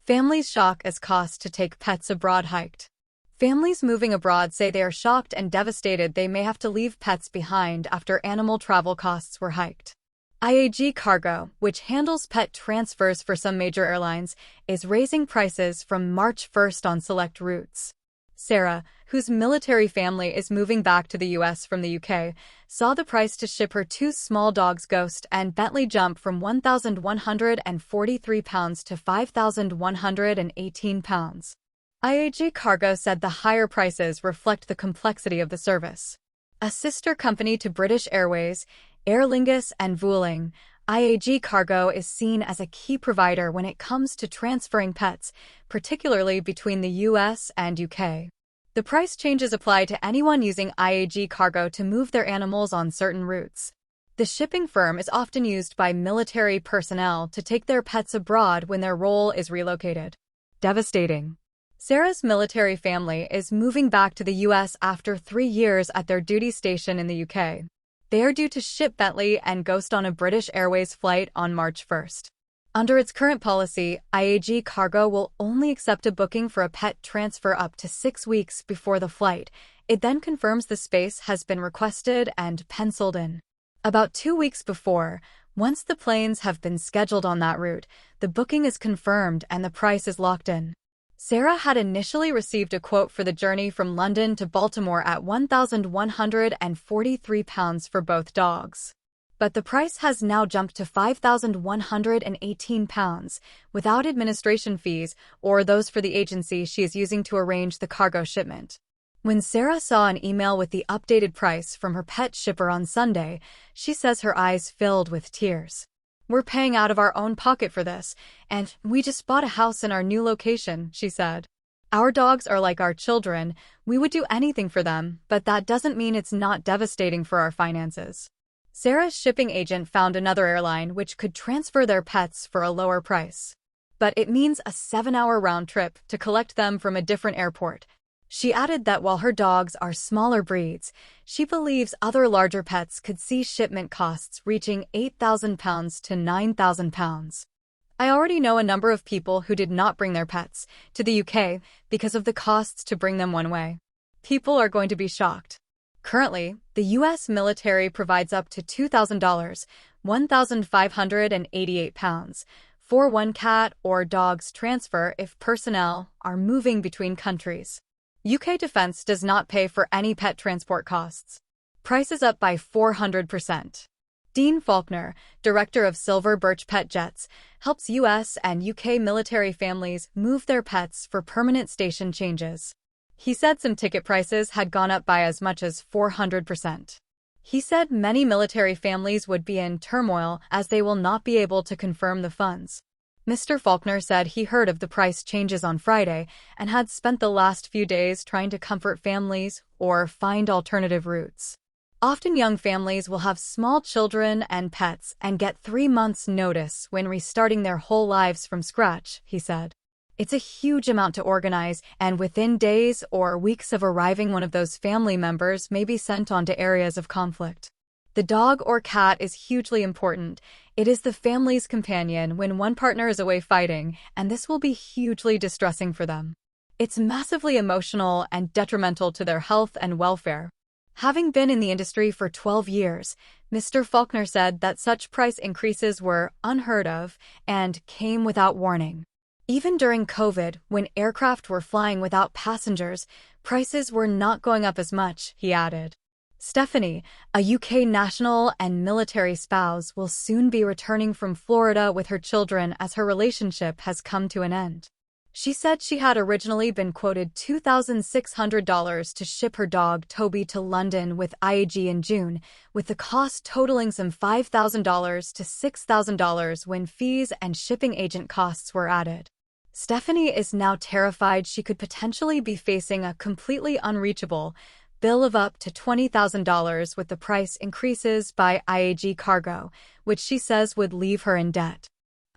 Families shock as cost to take pets abroad hiked. Families moving abroad say they are shocked and devastated they may have to leave pets behind after animal travel costs were hiked. IAG Cargo, which handles pet transfers for some major airlines, is raising prices from March 1st on select routes. Sarah, whose military family is moving back to the US from the UK, saw the price to ship her two small dogs Ghost and Bentley jump from £1,143 to £5,118. IAG Cargo said the higher prices reflect the complexity of the service. A sister company to British Airways, Aer Lingus and Vueling, IAG Cargo is seen as a key provider when it comes to transferring pets, particularly between the US and UK. The price changes apply to anyone using IAG Cargo to move their animals on certain routes. The shipping firm is often used by military personnel to take their pets abroad when their role is relocated. Devastating. Sarah's military family is moving back to the US after 3 years at their duty station in the UK. They are due to ship Bentley and Ghost on a British Airways flight on March 1st. Under its current policy, IAG Cargo will only accept a booking for a pet transfer up to 6 weeks before the flight. It then confirms the space has been requested and penciled in. About 2 weeks before, once the planes have been scheduled on that route, the booking is confirmed and the price is locked in. Sarah had initially received a quote for the journey from London to Baltimore at £1,143 for both dogs. But the price has now jumped to £5,118 without administration fees or those for the agency she is using to arrange the cargo shipment. When Sarah saw an email with the updated price from her pet shipper on Sunday, she says her eyes filled with tears. "We're paying out of our own pocket for this, and we just bought a house in our new location," she said. "Our dogs are like our children. We would do anything for them, but that doesn't mean it's not devastating for our finances." Sarah's shipping agent found another airline which could transfer their pets for a lower price. But it means a 7-hour round trip to collect them from a different airport. She added that while her dogs are smaller breeds, she believes other larger pets could see shipment costs reaching £8,000 to £9,000. "I already know a number of people who did not bring their pets to the UK because of the costs to bring them one way. People are going to be shocked." Currently, the U.S. military provides up to $2,000, £1,588, for one cat or dog's transfer if personnel are moving between countries. UK Defense does not pay for any pet transport costs. Prices up by 400%. Dean Faulkner, director of Silver Birch Pet Jets, helps US and UK military families move their pets for permanent station changes. He said some ticket prices had gone up by as much as 400%. He said many military families would be in turmoil as they will not be able to confirm the funds. Mr. Faulkner said he heard of the price changes on Friday and had spent the last few days trying to comfort families or find alternative routes. Often young families will have small children and pets and get 3 months' notice when restarting their whole lives from scratch, he said. It's a huge amount to organize, and within days or weeks of arriving, one of those family members may be sent on to areas of conflict. The dog or cat is hugely important. It is the family's companion when one partner is away fighting, and this will be hugely distressing for them. It's massively emotional and detrimental to their health and welfare. Having been in the industry for 12 years, Mr. Faulkner said that such price increases were unheard of and came without warning. Even during COVID, when aircraft were flying without passengers, prices were not going up as much, he added. Stephanie, a UK national and military spouse, will soon be returning from Florida with her children as her relationship has come to an end. She said she had originally been quoted $2,600 to ship her dog Toby to London with IAG in June, with the cost totaling some $5,000 to $6,000 when fees and shipping agent costs were added. Stephanie is now terrified she could potentially be facing a completely unreachable bill of up to $20,000 with the price increases by IAG Cargo, which she says would leave her in debt.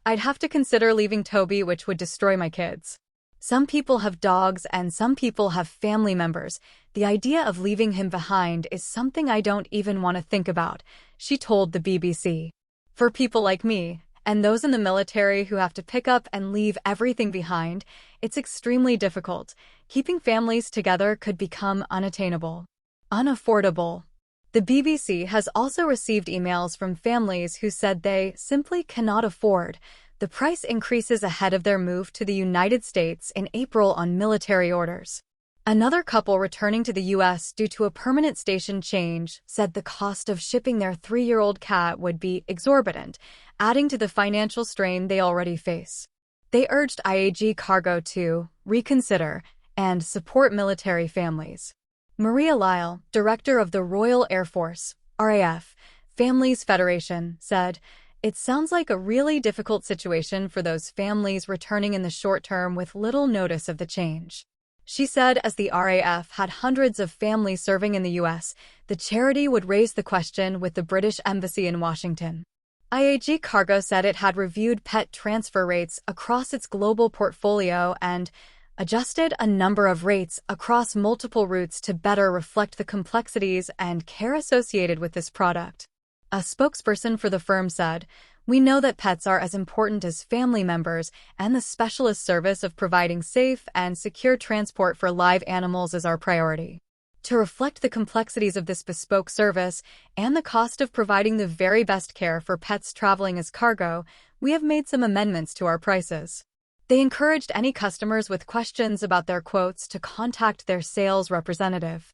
"I'd have to consider leaving Toby, which would destroy my kids. Some people have dogs and some people have family members. The idea of leaving him behind is something I don't even want to think about," she told the BBC. "For people like me, And those in the military who have to pick up and leave everything behind, it's extremely difficult. Keeping families together could become unattainable. Unaffordable. The BBC has also received emails from families who said they simply cannot afford the price increases ahead of their move to the United States in April on military orders. Another couple returning to the U.S. due to a permanent station change said the cost of shipping their 3-year-old cat would be exorbitant, adding to the financial strain they already face. They urged IAG Cargo to reconsider and support military families. Maria Lyle, director of the Royal Air Force, RAF, Families Federation, said, "It sounds like a really difficult situation for those families returning in the short term with little notice of the change." She said as the RAF had hundreds of families serving in the U.S., the charity would raise the question with the British Embassy in Washington. IAG Cargo said it had reviewed pet transfer rates across its global portfolio and adjusted a number of rates across multiple routes to better reflect the complexities and care associated with this product. A spokesperson for the firm said, "We know that pets are as important as family members, and the specialist service of providing safe and secure transport for live animals is our priority. To reflect the complexities of this bespoke service and the cost of providing the very best care for pets traveling as cargo, we have made some amendments to our prices." They encouraged any customers with questions about their quotes to contact their sales representative.